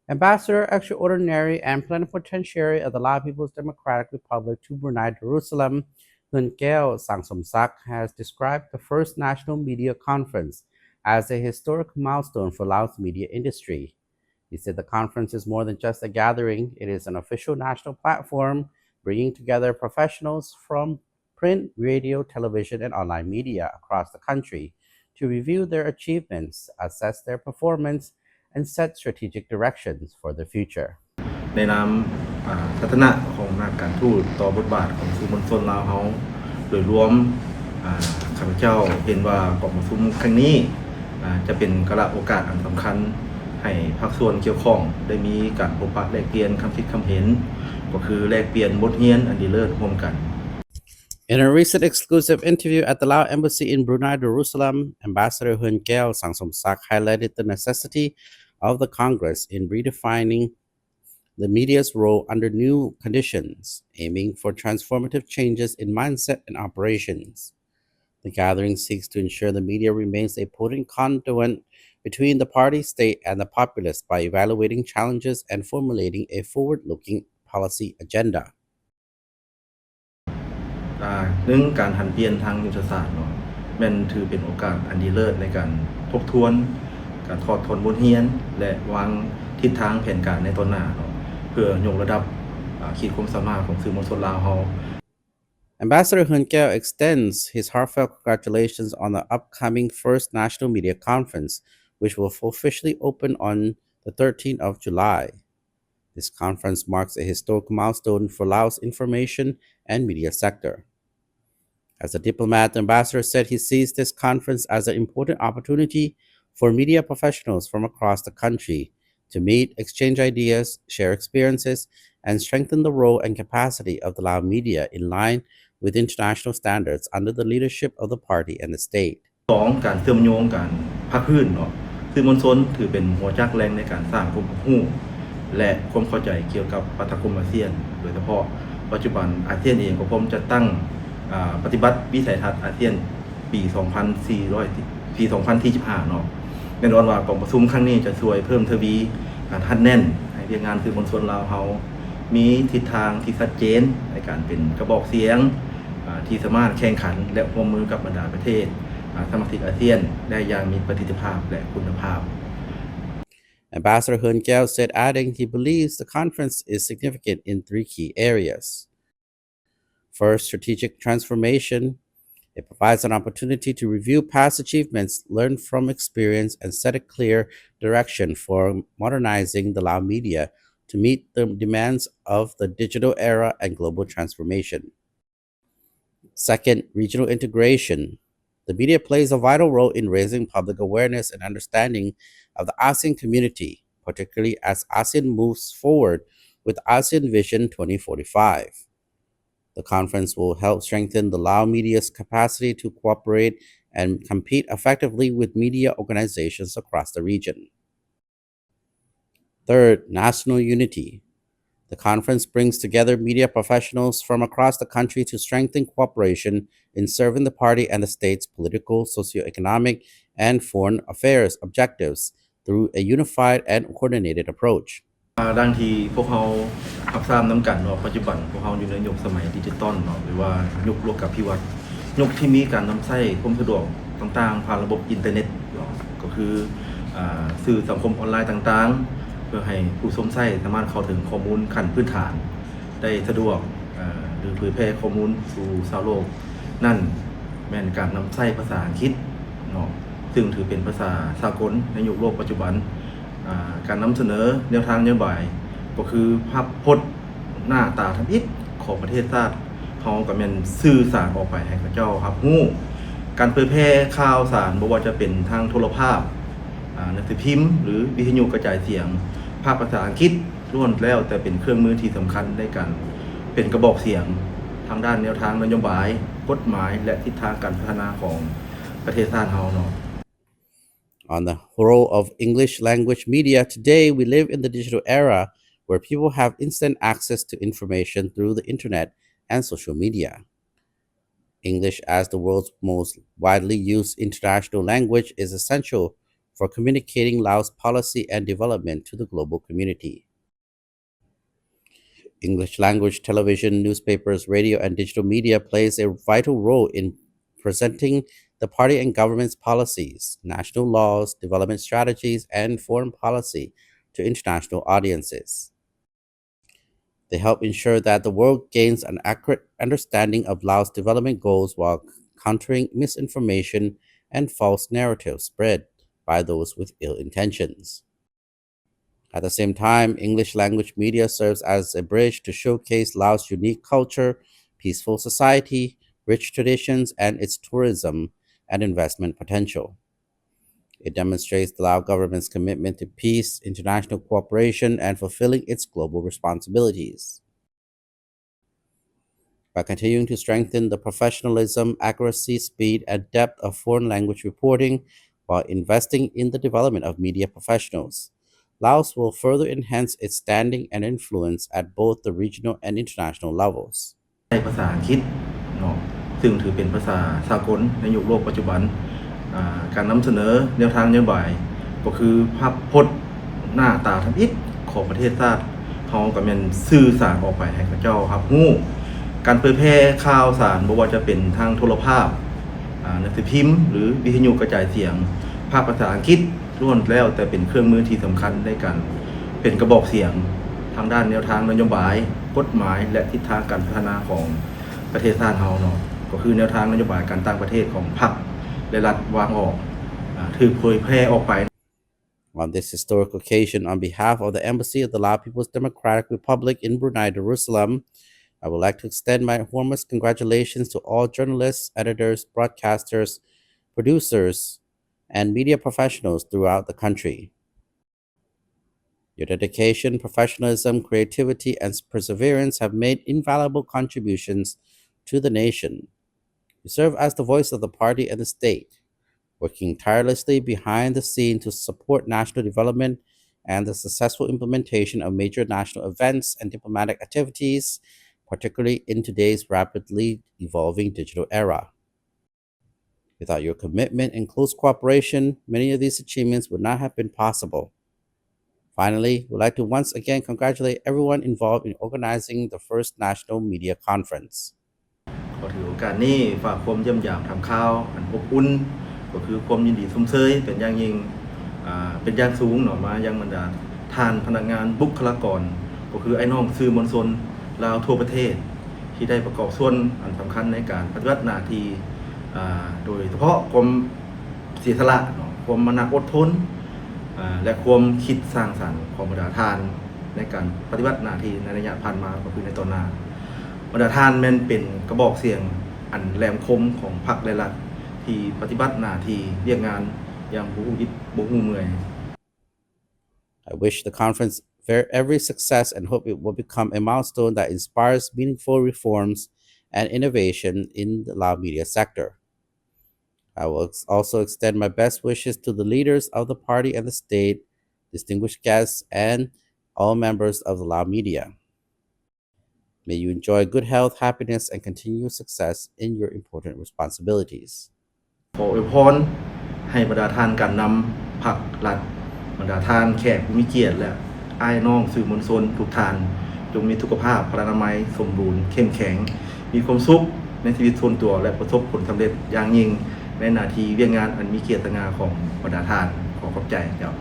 Ambassador Extraordinary and Plenipotentiary of the Lao People's Democratic Republic to Brunei Darussalam, Hunkeo Sangsomsak, has described the first national media conference as a historic milestone for Laos media industry. He said the conference is more than just a gathering, it is an official national platform bringing together professionals from print, radio, television, and online media across the country to review their achievements, assess their performance, and set strategic directions for the future. ในนามทัศนะของนักการทูตต่อบทบาทของสื่อมวลชนลาวเฮาโดยรวมข้าพเจ้าเห็นว่ากองประชุมครั้งนี้จะเป็นกระโอกาสอันสำคัญให้ภาคส่วนเกี่ยวข้องได้มีการพบปะแลกเปลี่ยนคำคิดคำเห็นก็คือแลกเปลี่ยนบทเรียนอันดีเลิศร่วมกัน In a recent exclusive interview at the Lao Embassy in Brunei Darussalam, Ambassador Hun Keo Sangsomsak highlighted the necessity of the Congress in redefining the media's role under new conditions, aiming for transformative changes in mindset and operations. The gathering seeks to ensure the media remains a potent conduit between the party, state, and the populace by evaluating challenges and formulating a forward-looking policy agenda. หนึ่งการหันเปลี่ยนทางยุทธศาสตร์เนาะแม่นถือเป็นโอกาสอันดีเลิศในการทบทวนการถอดถอนบทเรียนและวางทิศทางแผนการในต้นหน้าเนาะเพื่อยกระดับขีดความสามารถของสื่อมวลชนลาวเฮา Ambassador Hun Keo extends his heartfelt congratulations on the upcoming first National Media Conference, which will officially open on the 13th of July. This conference marks a historic milestone for Laos' information and media sector. As a diplomat, the ambassador said he sees this conference as an important opportunity for media professionals from across the country to meet, exchange ideas, share experiences, and strengthen the role and capacity of the Lao media in line with international standards under the leadership of the party and the state. 2. การเชื่อมโยงการภาคพื้นเนาะสื่อมวลชนถือเป็นหัวจักแรงในการสร้างความรู้และความเข้าใจเกี่ยวกับประชาคมอาเซียนโดยเฉพาะปัจจุบันอาเซียนเองก็พร้อมจะตั้งปฏิบัติวิสัยทัศน์อาเซียนปี 2025 เนาะแน่นอนว่ากองประชุมครั้งนี้จะช่วยเพิ่มทวีการทัดแน่นให้เรียกงานสื่อมวลชนลาวเฮามีทิศทางที่ชัดเจนในการเป็นกระบอกเสียงที่สามารถแข่งขันและร่วมมือกับบรรดาประเทศสมาชิกอาเซียนได้อย่างมีประสิทธิภาพและคุณภาพ Ambassador Hun Keo said, adding he believes the conference is significant in 3 key areas. First, strategic transformation. It provides an opportunity to review past achievements, learn from experience, and set a clear direction for modernizing the Lao media to meet the demands of the digital era and global transformation. Second, regional integration. The media plays a vital role in raising public awareness and understanding of the ASEAN community, particularly as ASEAN moves forward with ASEAN Vision 2045. The conference will help strengthen the Lao media's capacity to cooperate and compete effectively with media organizations across the region. Third, national unity. The conference brings together media professionals from across the country to strengthen cooperation in serving the party and the state's political, socio-economic, and foreign affairs objectives through a unified and coordinated approach. ดังที่พวกเรารับทราบนำกันเนาะปัจจุบันพวกเราอยู่ในยุคสมัยดิจิตอลเนาะหรือว่ายุคโลกาภิวัตน์ยุคที่มีการนำใช้ความสะดวกต่างๆผ่านระบบอินเทอร์เน็ตเนาะก็คือสื่อสังคมออนไลน์ต่างๆเพื่อให้ผู้ชมใช้สามารถเข้าถึงข้อมูลขั้นพื้นฐานได้สะดวกหรือเผยแพร่ข้อมูลสู่ชาวโลกนั่นแม่นการนำใช้ภาษาอังกฤษเนาะซึ่งถือเป็นภาษาสากลในยุคโลกปัจจุบันการนำเสนอแนวทางนโยบายก็คือภาพพจน์หน้าตาทำอิฐของประเทศชาติเฮาก็แม่นสื่อสารออกไปให้เขาเจ้ารับรู้การเผยแพร่ข่าวสารบ่ว่าจะเป็นทางโทรภาพหนังสือพิมพ์หรือวิทยุกระจายเสียงภาพภาษาอังกฤษล้วนแล้วแต่เป็นเครื่องมือที่สำคัญในการเป็นกระบอกเสียงทางด้านแนวทางนโยบายกฎหมายและทิศทางการพัฒนาของประเทศชาติเฮาเนาะOn the role of English language media, today we live in the digital era where people have instant access to information through the internet and social media. English, as the world's most widely used international language, is essential for communicating Laos policy and development to the global community. English language television, newspapers, radio, and digital media plays a vital role in presenting the party and government's policies, national laws, development strategies, and foreign policy to international audiences. They help ensure that the world gains an accurate understanding of Laos' development goals while countering misinformation and false narratives spread by those with ill intentions. At the same time, English language media serves as a bridge to showcase Laos' unique culture, peaceful society, rich traditions, and its tourism and investment potential. It demonstrates the Lao government's commitment to peace, international cooperation, and fulfilling its global responsibilities. By continuing to strengthen the professionalism, accuracy, speed, and depth of foreign language reporting while investing in the development of media professionals, Laos will further enhance its standing and influence at both the regional and international levels. ใช้ภาษาอังกฤษเนาะซึ่งถือเป็นภาษาสากลในยุคโลกปัจจุบันการนำเสนอแนวทางนโยบายก็คือภาพพจน์หน้าตาทำอิฐของประเทศชาติเฮาก็แม่นสื่อสารออกไปให้เขาเจ้ารับรู้การเผยแพร่ข่าวสารบ่ว่าจะเป็นทางโทรภาพหนังสือพิมพ์หรือวิทยุกระจายเสียงภาคภาษาอังกฤษล้วนแล้วแต่เป็นเครื่องมือที่สำคัญในการเป็นกระบอกเสียงทางด้านแนวทางนโยบายกฎหมายและทิศทางการพัฒนาของประเทศชาติเฮาเนาะก็คือแนวทางนโยบายการต่างประเทศของพรรคและรัฐวางออกถูกเผยแพร่ออกไป On this historic occasion, on behalf of the Embassy of the Lao People's Democratic Republic in Brunei Darussalam, I would like to extend my warmest congratulations to all journalists, editors, broadcasters, producers, and media professionals throughout the country. Your dedication, professionalism, creativity, and perseverance have made invaluable contributions to the nation. You serve as the voice of the party and the state, working tirelessly behind the scene to support national development and the successful implementation of major national events and diplomatic activities, particularly in today's rapidly evolving digital era. Without your commitment and close cooperation, many of these achievements would not have been possible. Finally, we'd like to once again congratulate everyone involved in organizing the first National Media Conference. ขอถือโอกาสนี้ฝากความเยี่ยมยามทำข่าวอันอบอุ่นก็คือความยินดีสมเชยเป็นอย่างยิ่งเป็นอย่างสูงเนาะมายังบรรดาท่านพนักงานบุคลากรก็คือไอ้น้องสื่อมวลชนลาวทั่วประเทศที่ได้ประกอบส่วนอันสำคัญในการปฏิบัติหน้าที่โดยเฉพาะความเสียสละเนาะความมนักอดทนและความคิดสร้างสรรค์ของบรรดาท่านในการปฏิบัติหน้าที่ในระยะผ่านมาก็คือในตอนหน้าบรรดาท่านแม่นเป็นกระบอกเสียงอันแหลมคมของพรรคและรัฐที่ปฏิบัติหน้าที่เรียกงานอย่างบ่ฮู้ยิดบ่ฮู้เมื่อย I wish the conference every success and hope it will become a milestone that inspires meaningful reforms and innovation in the Lao media sector. I will also extend my best wishes to the leaders of the party and the state, distinguished guests, and all members of the Lao media. May you enjoy good health, happiness, and continued success in your important responsibilities. ขออวยพรให้บรรดาท่านการนำพรรครัฐบรรดาท่านแขกผู้มีเกียรติและอ้ายน้องสื่อมวลชนทุกท่านจงมีสุขภาพพลานามัยสมบูรณ์เข้มแข็งมีความสุขในชีวิตส่วนตัวและประสบผลสำเร็จอย่างยิ่งในหน้าที่เวียกงานอันมีเกียรติงาของบรรดาท่านขอขอบใจเจ้า